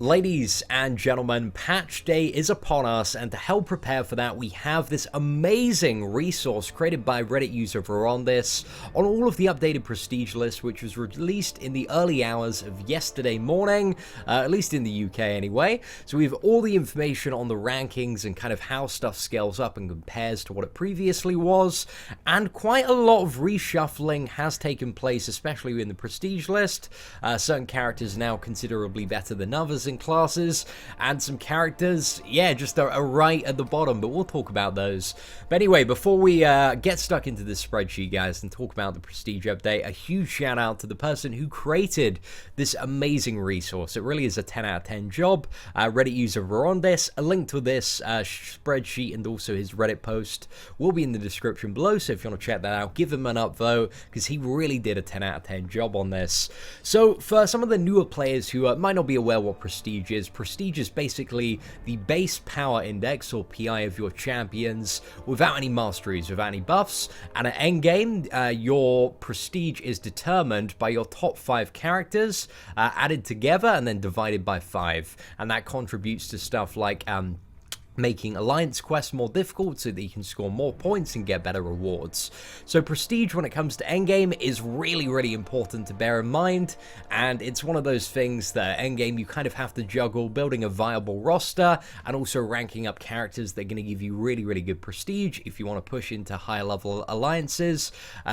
Ladies and gentlemen, patch day is upon us, and to help prepare for that, we have this amazing resource created by Reddit user Verondis on all of the updated prestige list, which was released in the early hours of yesterday morning, at least in the UK anyway. So we have all the information on the rankings and kind of how stuff scales up and compares to what it previously was, and quite a lot of reshuffling has taken place, especially in the prestige list. Certain characters now considerably better than others in classes, and some characters, yeah, just are right at the bottom, but we'll talk about those. But anyway, before we get stuck into this spreadsheet, guys, and talk about the prestige update, a huge shout out to the person who created this amazing resource. It really is a 10 out of 10 job. Reddit user Verondis. A link to this spreadsheet and also his Reddit post will be in the description below, so if you want to check that out, give him an upvote, because he really did a 10 out of 10 job on this. So for some of the newer players who might not be aware what prestige is basically the base power index, or PI, of your champions without any masteries, without any buffs. And at endgame, your prestige is determined by your top 5 characters added together and then divided by 5, and that contributes to stuff like making alliance quests more difficult so that you can score more points and get better rewards. So prestige, when it comes to endgame, is really important to bear in mind, and it's one of those things that endgame you kind of have to juggle building a viable roster and also ranking up characters that are going to give you really good prestige if you want to push into higher level alliances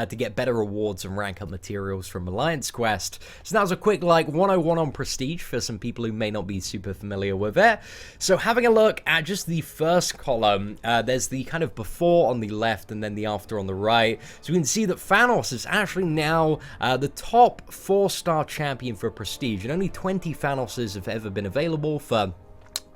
to get better rewards and rank up materials from alliance quest. So that was a quick 101 on prestige for some people who may not be super familiar with it. So having a look at just the first column, there's the kind of before on the left and then the after on the right. So we can see that Thanos is actually now the top 4-star champion for prestige, and only 20 Thanoses have ever been available for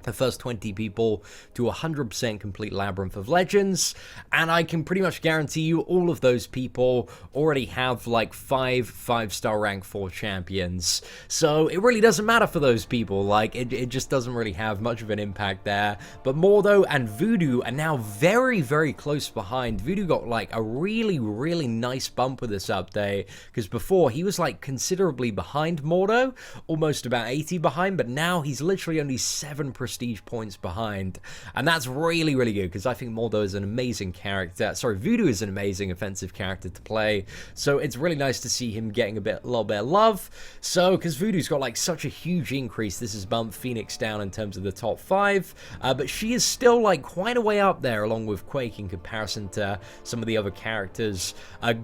the first 20 people to 100% complete Labyrinth of Legends, and I can pretty much guarantee you all of those people already have like 5-star rank 4 champions, so it really doesn't matter for those people. It just doesn't really have much of an impact there. But Mordo and Voodoo are now very close behind. Voodoo got like a really nice bump with this update, because before he was like considerably behind Mordo, almost about 80 behind, but now he's literally only 7 prestige points behind, and that's really good, because I think Mordo is an amazing character. Sorry, Voodoo is an amazing offensive character to play, so it's really nice to see him getting a little bit of love. So because Voodoo's got like such a huge increase, this has bumped Phoenix down in terms of the top 5, but she is still like quite a way up there along with Quake in comparison to some of the other characters.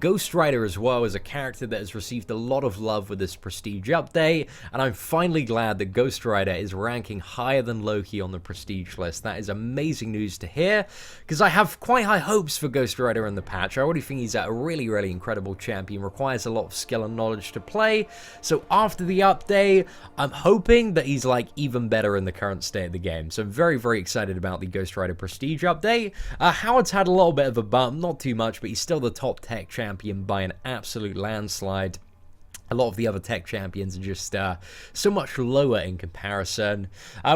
Ghost Rider as well is a character that has received a lot of love with this prestige update, and I'm finally glad that Ghost Rider is ranking higher than Loki on the prestige list. That is amazing news to hear, because I have quite high hopes for Ghost Rider in the patch. I already think he's a really incredible champion, requires a lot of skill and knowledge to play. So after the update, I'm hoping that he's like even better in the current state of the game. So I'm very excited about the Ghost Rider prestige update. Howard's had a little bit of a bump, not too much, but he's still the top tech champion by an absolute landslide. A lot of the other tech champions are just so much lower in comparison.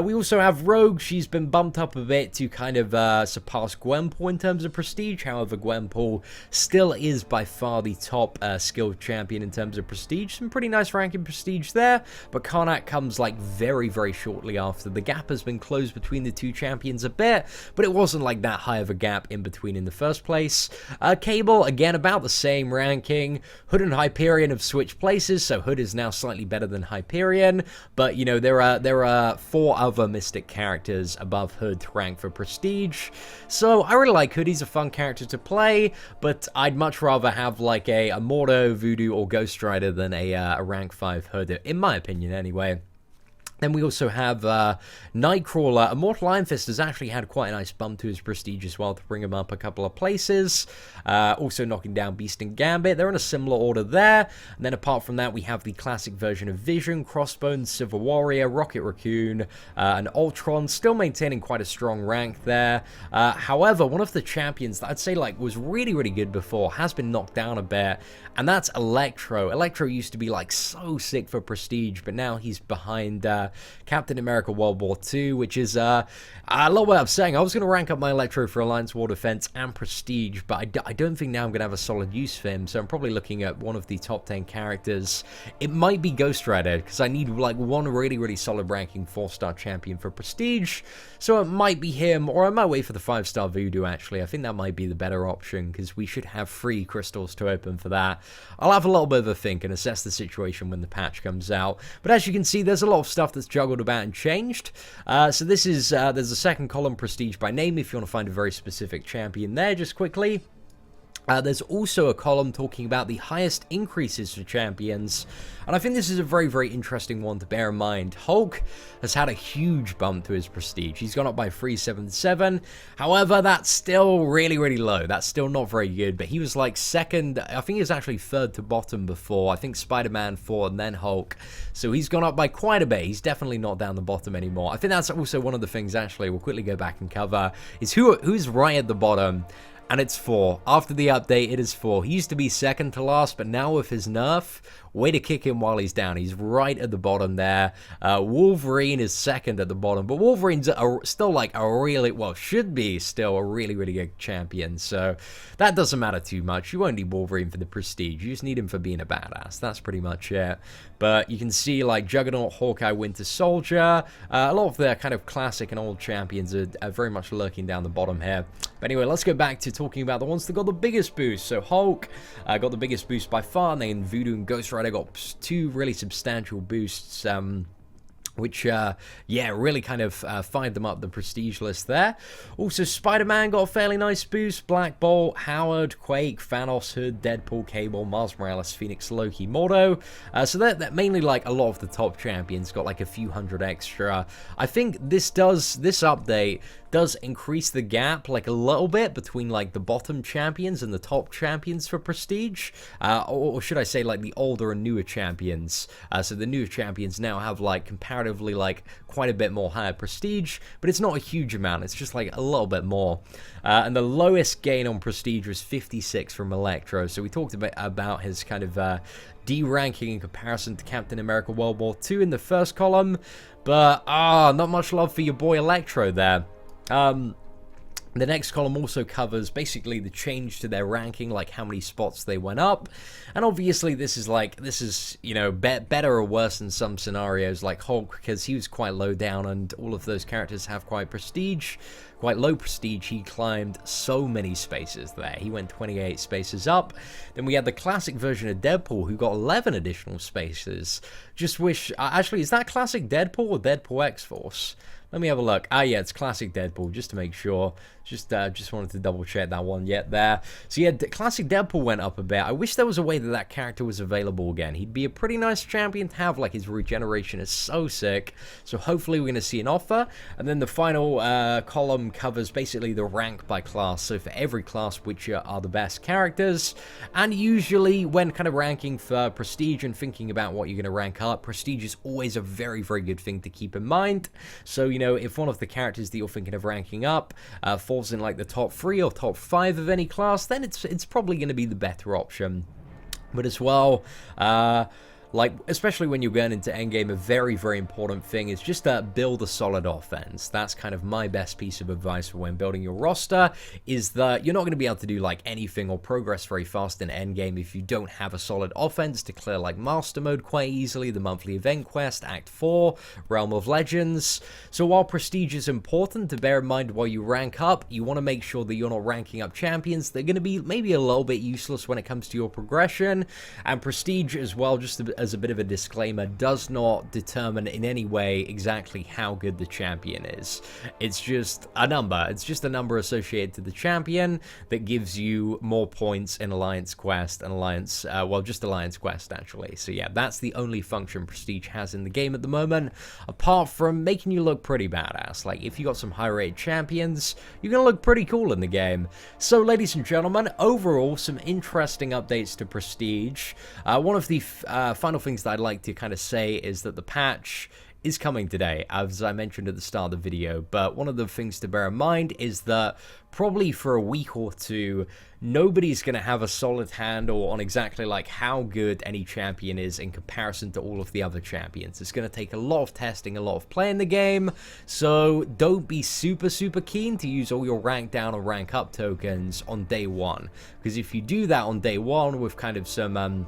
We also have Rogue. She's been bumped up a bit to kind of surpass Gwenpool in terms of prestige. However, Gwenpool still is by far the top skilled champion in terms of prestige. Some pretty nice rank in prestige there, but Karnak comes like very shortly after. The gap has been closed between the two champions a bit, but it wasn't like that high of a gap in between in the first place. Cable, again, about the same ranking. Hood and Hyperion have switched places, so Hood is now slightly better than Hyperion, but you know, there are 4 other Mystic characters above Hood ranked for prestige. So I really like Hood. He's a fun character to play, but I'd much rather have like a Mordo, Voodoo, or Ghost Rider than a rank 5 Hood, in my opinion anyway. Then we also have Nightcrawler. Immortal Iron Fist has actually had quite a nice bump to his prestige as well to bring him up a couple of places. Also knocking down Beast and Gambit. They're in a similar order there. And then apart from that, we have the classic version of Vision, Crossbones, Civil Warrior, Rocket Raccoon, and Ultron, still maintaining quite a strong rank there. However, one of the champions that I'd say like was really good before has been knocked down a bit, and that's Electro. Electro used to be like so sick for prestige, but now he's behind Captain America World War II, which is a little bit upsetting. I was going to rank up my Electro for Alliance War Defense and Prestige, but I don't think now I'm going to have a solid use for him, so I'm probably looking at one of the top 10 characters. It might be Ghost Rider, because I need like one really, really solid ranking 4-star champion for Prestige, so it might be him, or I might wait for the 5-star Voodoo, actually. I think that might be the better option, because we should have 3 crystals to open for that. I'll have a little bit of a think and assess the situation when the patch comes out, but as you can see, there's a lot of stuff that's juggled about and changed. So this is, there's a second column, Prestige by name, if you want to find a very specific champion there, just quickly. There's also a column talking about the highest increases for champions, and I think this is a very, very interesting one to bear in mind. Hulk has had a huge bump to his prestige. He's gone up by 377. However, that's still really, really low. That's still not very good, but he was like second. I think he was actually third to bottom before. I think Spider-Man 4 and then Hulk. So he's gone up by quite a bit. He's definitely not down the bottom anymore. I think that's also one of the things, actually, we'll quickly go back and cover, is who's right at the bottom. And it's 4. After the update, it is 4. He used to be second to last, but now with his nerf, way to kick him while he's down. He's right at the bottom there. Wolverine is second at the bottom, but Wolverine's still like a really, well, should be still a really, really good champion. So that doesn't matter too much. You won't need Wolverine for the prestige. You just need him for being a badass. That's pretty much it. But you can see like Juggernaut, Hawkeye, Winter Soldier. A lot of their kind of classic and old champions are very much lurking down the bottom here. But anyway, let's go back to talking about the ones that got the biggest boost. So Hulk got the biggest boost by far, and then Voodoo and Ghost Rider got 2 really substantial boosts, which, yeah, really kind of fired them up the prestige list there. Also, Spider-Man got a fairly nice boost. Black Bolt, Howard, Quake, Thanos, Hood, Deadpool, Cable, Miles Morales, Phoenix, Loki, Mordo. So that mainly, like, a lot of the top champions got, like, a few hundred extra. I think this update does increase the gap like a little bit between like the bottom champions and the top champions for prestige, or should I say like the older and newer champions. So the newer champions now have like comparatively like quite a bit more higher prestige, but it's not a huge amount, it's just like a little bit more. And the lowest gain on prestige was 56 from Electro, so we talked about his kind of D-ranking in comparison to Captain America World War II in the first column, but not much love for your boy Electro there. The next column also covers basically the change to their ranking, like how many spots they went up. And obviously this is, you know, better or worse in some scenarios, like Hulk, because he was quite low down and all of those characters have quite low prestige. He climbed so many spaces there. He went 28 spaces up. Then we had the classic version of Deadpool, who got 11 additional spaces. Just wish, actually, is that classic Deadpool or Deadpool X-Force? Let me have a look. Yeah, it's classic Deadpool, just to make sure. Just wanted to double check that one yet there. So yeah, classic Deadpool went up a bit. I wish there was a way that that character was available again. He'd be a pretty nice champion to have. Like, his regeneration is so sick. So hopefully we're going to see an offer. And then the final column covers basically the rank by class. So for every class, which are the best characters. And usually when kind of ranking for prestige and thinking about what you're going to rank up, prestige is always a very, very good thing to keep in mind. So, you know, if one of the characters that you're thinking of ranking up falls in like the top 3 or top 5 of any class, then it's probably going to be the better option. But as well, like, especially when you're going into endgame, a very, very important thing is just build a solid offense. That's kind of my best piece of advice for when building your roster, is that you're not going to be able to do, like, anything or progress very fast in endgame if you don't have a solid offense to clear, like, Master Mode quite easily, the monthly event quest, Act 4, Realm of Legends. So while Prestige is important to bear in mind while you rank up, you want to make sure that you're not ranking up champions. They're going to be maybe a little bit useless when it comes to your progression. And Prestige as well, just as a bit of a disclaimer, does not determine in any way exactly how good the champion is. It's just a number. It's just a number associated to the champion that gives you more points in Alliance Quest and Alliance, well, just Alliance Quest, actually. So yeah, that's the only function Prestige has in the game at the moment, apart from making you look pretty badass. Like, if you got some high-rated champions, you're gonna look pretty cool in the game. So, ladies and gentlemen, overall, some interesting updates to Prestige. One of the final things that I'd like to kind of say is that the patch is coming today, as I mentioned at the start of the video. But one of the things to bear in mind is that probably for a week or two, nobody's going to have a solid handle on exactly like how good any champion is in comparison to all of the other champions. It's going to take a lot of testing, a lot of playing the game, so don't be super keen to use all your rank down or rank up tokens on day one, because if you do that on day one with kind of some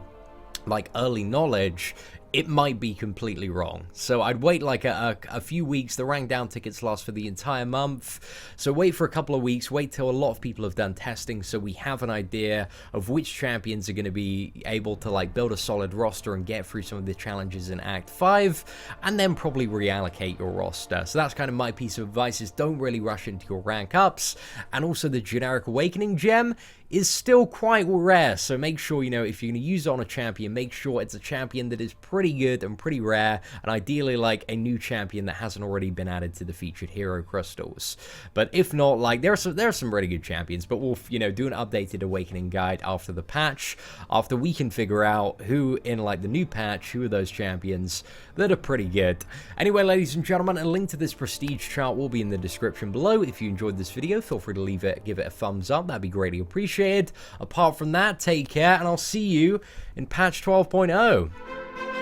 like early knowledge, it might be completely wrong. So I'd wait like a few weeks. The rank down tickets last for the entire month, so wait for a couple of weeks, wait till a lot of people have done testing so we have an idea of which champions are going to be able to like build a solid roster and get through some of the challenges in Act 5, and then probably reallocate your roster. So that's kind of my piece of advice, is don't really rush into your rank ups. And also the generic awakening gem is still quite rare, so make sure, you know, if you're going to use it on a champion, make sure it's a champion that is pretty good and pretty rare, and ideally like a new champion that hasn't already been added to the featured hero crystals. But if not, like there are some really good champions, but we'll, you know, do an updated awakening guide after the patch, after we can figure out who in like the new patch, who are those champions that are pretty good. Anyway, ladies and gentlemen, a link to this prestige chart will be in the description below. If you enjoyed this video, feel free to give it a thumbs up, that'd be greatly appreciated. Apart from that, take care, and I'll see you in patch 12.0.